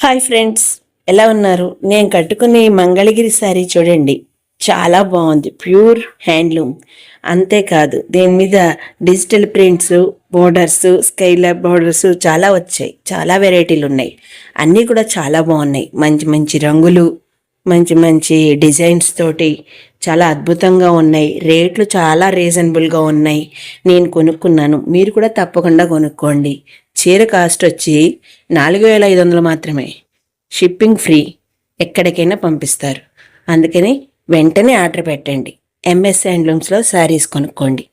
Hi friends, ఎలా ఉన్నారు? నేను కట్టుకునే ఈ మంగళగిరి శారీ చూడండి, చాలా బాగుంది. Pure handloom. అంతేకాదు దీని మీద digital prints, borders, Skyler borders చాలా వచ్చాయి. చాలా వెరైటీలు ఉన్నాయి. అన్నీ కూడా చాలా బాగున్నాయి. మంచి మంచి రంగులు, మంచి మంచి డిజైన్స్ తోటి చాలా అద్భుతంగా ఉన్నాయి. రేట్లు చాలా రీజనబుల్గా ఉన్నాయి. నేను కొనుక్కున్నాను, మీరు కూడా తప్పకుండా కొనుక్కోండి. చీర కాస్ట్ వచ్చి 4500 మాత్రమే. షిప్పింగ్ ఫ్రీ, ఎక్కడికైనా పంపిస్తారు. అందుకని వెంటనే ఆర్డర్ పెట్టండి. ఎంఎస్ హ్యాండ్లూమ్స్లో శారీస్ కొనుక్కోండి.